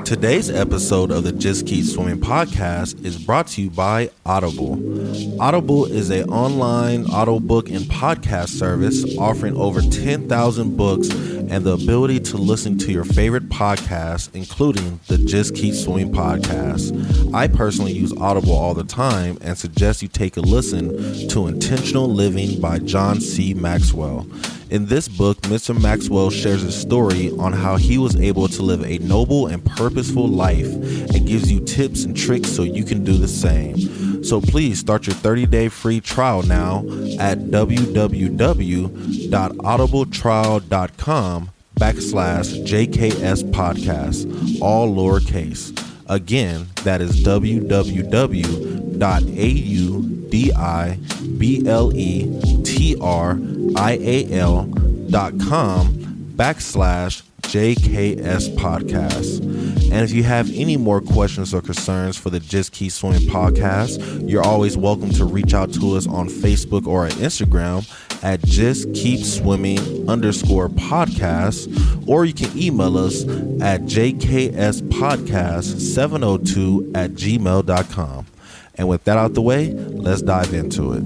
Today's episode of the Just Keep Swimming podcast is brought to you by Audible. Audible is an online audiobook and podcast service offering over 10,000 books and the ability to listen to your favorite podcasts, including the Just Keep Swimming podcast. I personally use Audible all the time and suggest you take a listen to Intentional Living by John C. Maxwell. In this book, Mr. Maxwell shares his story on how he was able to live a noble and purposeful life and gives you tips and tricks so you can do the same. So please start your 30-day free trial now at www.audibletrial.com/JKS podcast, all lowercase. Again, that is www.audibletrial.com/JKS podcast. And if you have any more questions or concerns for the Just Keep Swimming podcast, you're always welcome to reach out to us on Facebook or at Instagram at justkkeepswimming_podcast, or you can email us at jkspodcast702@gmail.com. And with that out the way, let's dive into it.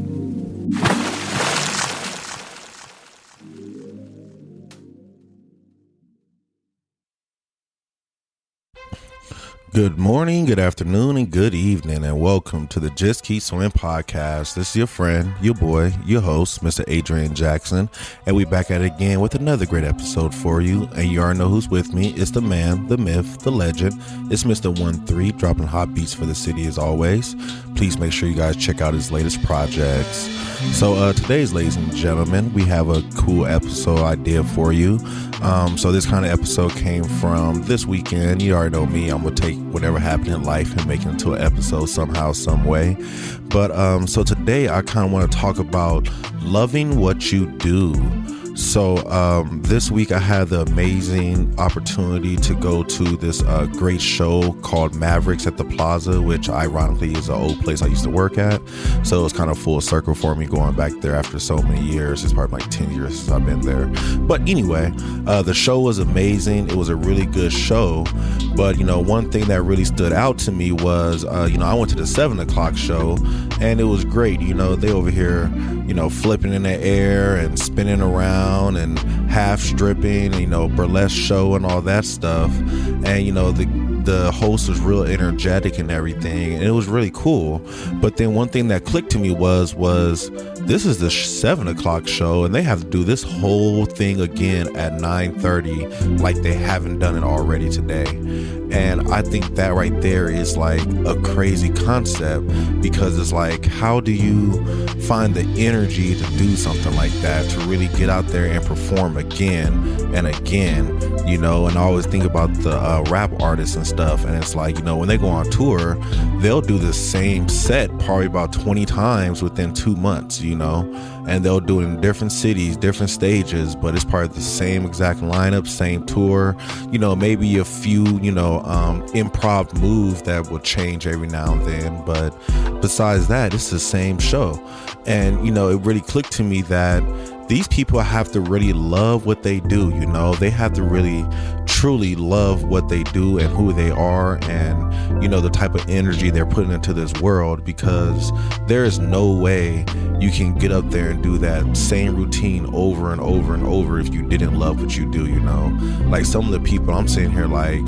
Good morning, good afternoon, and good evening, and welcome to the Just Keep Swimming podcast. This is your friend, your boy, your host, Mr. Adrian Jackson, and we back at it again with another great episode for you. And you already know who's with me. It's the man, the myth, the legend. It's Mr. 13, dropping hot beats for the city as always. Please make sure you guys check out his latest projects. So today's, ladies and gentlemen, we have a cool episode idea for you. So this kind of episode came from this weekend. You already know me. I'm going to take whatever happened in life and make it into an episode somehow, some way. But so today I kind of want to talk about loving what you do. So this week I had the amazing opportunity to go to this great show called Mavericks at the Plaza, which ironically is an old place I used to work at. So it was kind of full circle for me going back there after so many years. It's probably like 10 years since I've been there. But anyway, the show was amazing. It was a really good show. But, you know, one thing that really stood out to me was, I went to the 7 o'clock show and it was great. You know, they over here, flipping in the air and spinning around and half stripping, burlesque show and all that stuff. And, the host was real energetic and everything, and it was really cool. But then one thing that clicked to me was this is the 7 o'clock show, and they have to do this whole thing again at 9:30, like they haven't done it already today. And I think that right there is like a crazy concept, because it's like, how do you find the energy to do something like that, to really get out there and perform again and again, and I always think about the rap artists and stuff, and it's like, when they go on tour, they'll do the same set probably about 20 times within 2 months, and they'll do it in different cities, different stages, but it's part of the same exact lineup, same tour, maybe a few, improv moves that will change every now and then, but besides that, it's the same show. And, it really clicked to me that these people have to really love what they do, they have to really truly love what they do and who they are, and the type of energy they're putting into this world, because there is no way you can get up there and do that same routine over and over and over if you didn't love what you do. Like some of the people I'm sitting here, like,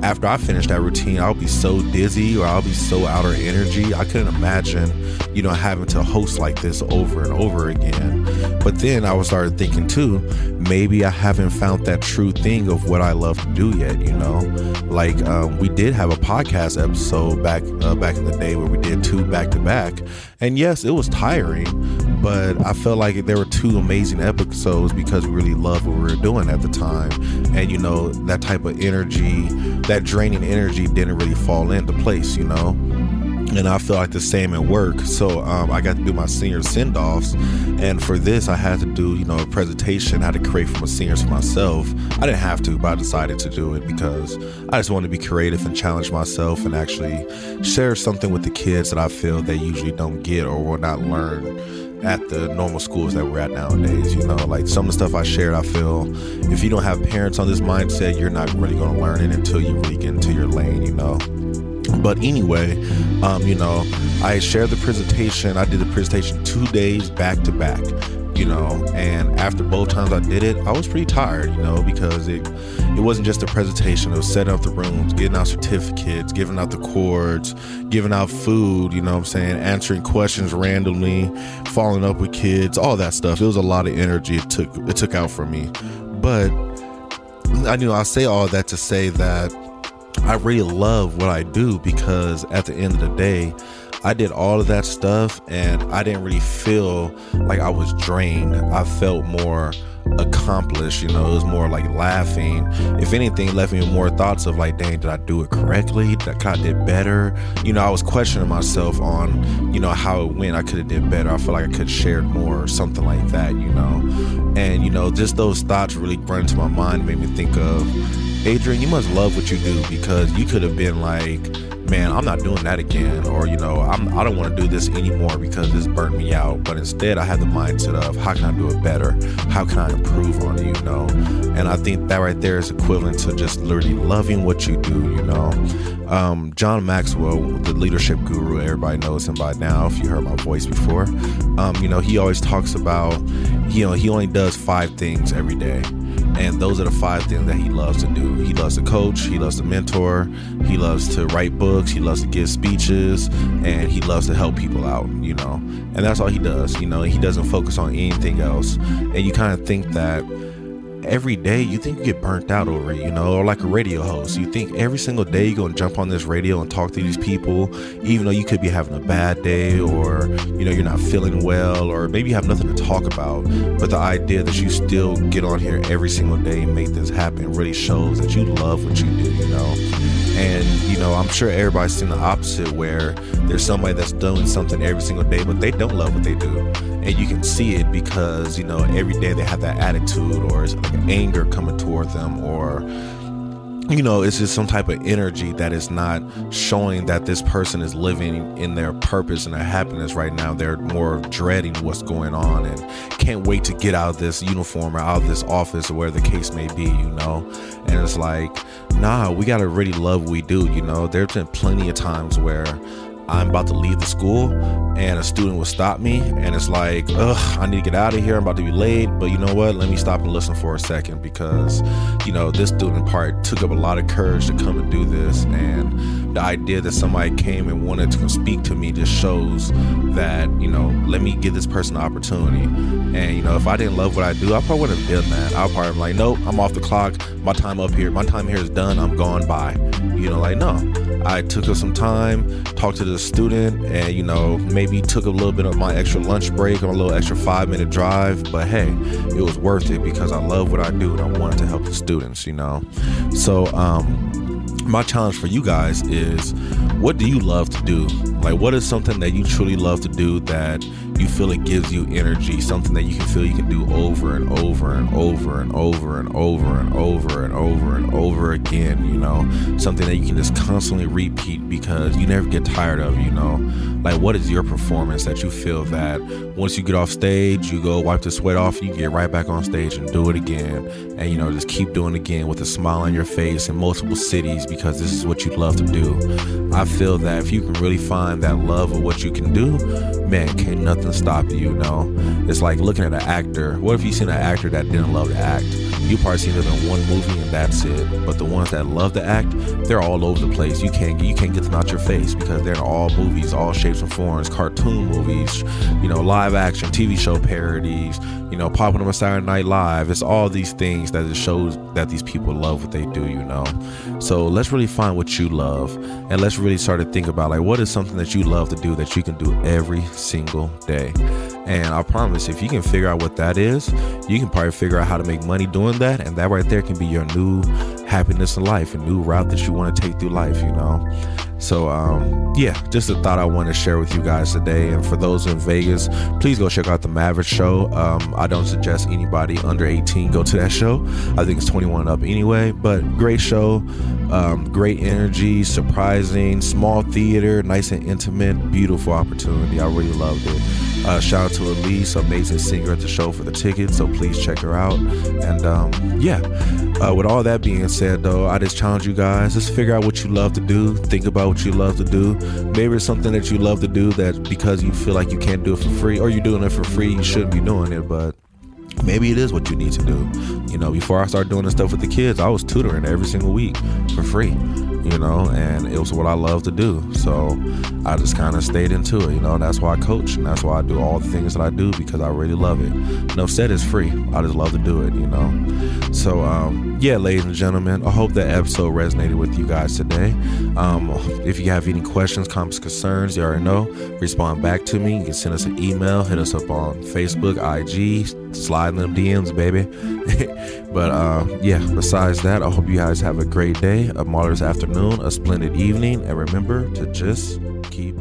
after I finish that routine, I'll be so dizzy or I'll be so out of energy. I couldn't imagine, having to host like this over and over again. But then I started thinking too, maybe I haven't found that true thing of what I love to do yet. Like we did have a podcast episode back in the day where we did 2 back-to-back, and yes, it was tiring, but I felt like there were 2 amazing episodes because we really loved what we were doing at the time. And that type of energy, that draining energy, didn't really fall into place, and I feel like the same at work. So I got to do my senior send-offs, and for this I had to do a presentation. I had to create from a seniors for myself. I didn't have to, but I decided to do it because I just wanted to be creative and challenge myself and actually share something with the kids that I feel they usually don't get or will not learn at the normal schools that we're at nowadays. Like some of the stuff I shared, I feel if you don't have parents on this mindset, you're not really going to learn it until you really get into your lane. But anyway, I shared the presentation. I did the presentation 2 days back to back, and after both times I did it, I was pretty tired, because it wasn't just a presentation. It was setting up the rooms, getting out certificates, giving out the cords, giving out food, answering questions randomly, following up with kids, all that stuff. It was a lot of energy it took out from me. But I say all that to say that I really love what I do, because at the end of the day, I did all of that stuff and I didn't really feel like I was drained. I felt more accomplished. It was more like laughing. If anything, left me with more thoughts of like, dang, did I do it correctly? Did I did better? I was questioning myself on, how it went. I could have did better. I feel like I could have shared more or something like that, and just those thoughts really run into my mind, made me think of, Adrian, you must love what you do, because you could have been like, man, I'm not doing that again, or I don't want to do this anymore because this burnt me out. But instead, I had the mindset of, how can I do it better? How can I improve on it? And I think that right there is equivalent to just literally loving what you do. John Maxwell, the leadership guru, everybody knows him by now if you heard my voice before. He always talks about, he only does 5 things every day. And those are the 5 things that he loves to do. He loves to coach, he loves to mentor, he loves to write books, he loves to give speeches, and he loves to help people out, And that's all he does, He doesn't focus on anything else. And you kind of think that every day you think you get burnt out over it, or like a radio host. You think every single day you're going to jump on this radio and talk to these people, even though you could be having a bad day, or, you're not feeling well, or maybe you have nothing to talk about. But the idea that you still get on here every single day and make this happen really shows that you love what you do, And, I'm sure everybody's seen the opposite, where there's somebody that's doing something every single day, but they don't love what they do. And you can see it because, every day they have that attitude, or it's like anger coming toward them, or, it's just some type of energy that is not showing that this person is living in their purpose and their happiness right now. They're more dreading what's going on and can't wait to get out of this uniform or out of this office or where the case may be, And it's like, nah, we got to really love what we do, There's been plenty of times where I'm about to leave the school and a student will stop me, and it's like, I need to get out of here. I'm about to be late, but you know what? Let me stop and listen for a second, because, this student part took up a lot of courage to come and do this. And the idea that somebody came and wanted to speak to me just shows that, let me give this person an opportunity. And, if I didn't love what I do, I probably wouldn't have done that. I probably be like, nope, I'm off the clock. My time here is done. I'm gone by. No, I took up some time, talked to the student, and, maybe took a little bit of my extra lunch break or a little extra 5-minute drive. But hey, it was worth it because I love what I do and I wanted to help the students, So, my challenge for you guys is, what do you love to do? Like, what is something that you truly love to do that you feel it gives you energy, something that you can feel you can do over and over and over and over and over and over and over and over again, something that you can just constantly repeat because you never get tired of, like, what is your performance that you feel that once you get off stage, you go wipe the sweat off, you get right back on stage and do it again, and just keep doing it again with a smile on your face in multiple cities because this is what you love to do. I feel that if you can really find that love of what you can do, man, can't nothing stop you, It's like looking at an actor. What if you seen an actor that didn't love to act? You probably seen them in one movie and that's it. But the ones that love to act, they're all over the place. You can't get them out your face because they're in all movies, all shapes and forms, cartoon movies, live action, TV show parodies, popping up on Saturday Night Live. It's all these things that it shows that these people love what they do, So let's really find what you love, and let's really start to think about, like, what is something that you love to do that you can do every single day. And I promise, if you can figure out what that is, you can probably figure out how to make money doing that, and that right there can be your new happiness in life, a new route that you want to take through life, So, just a thought I want to share with you guys today. And for those in Vegas, please go check out the Maverick show. I don't suggest anybody under 18 go to that show. I think it's 21 up anyway, but great show, great energy, surprising, small theater, nice and intimate, beautiful opportunity. I really loved it. Shout out to Elise, amazing singer at the show, for the tickets. So please check her out. And with all that being said, though, I just challenge you guys, just figure out what you love to do. Think about what you love to do. Maybe it's something that you love to do that because you feel like you can't do it for free, or you're doing it for free, you shouldn't be doing it, but maybe it is what you need to do. Before I started doing this stuff with the kids, I was tutoring every single week for free, and it was what I love to do. So I just kind of stayed into it, and that's why I coach, and that's why I do all the things that I do, because I really love it. No said it's free. I just love to do it, So, ladies and gentlemen, I hope that episode resonated with you guys today. If you have any questions, comments, concerns, you already know, respond back to me. You can send us an email, hit us up on Facebook, IG, slide in them DMs, baby. But besides that, I hope you guys have a great day, a marvelous afternoon, a splendid evening, and remember to just keep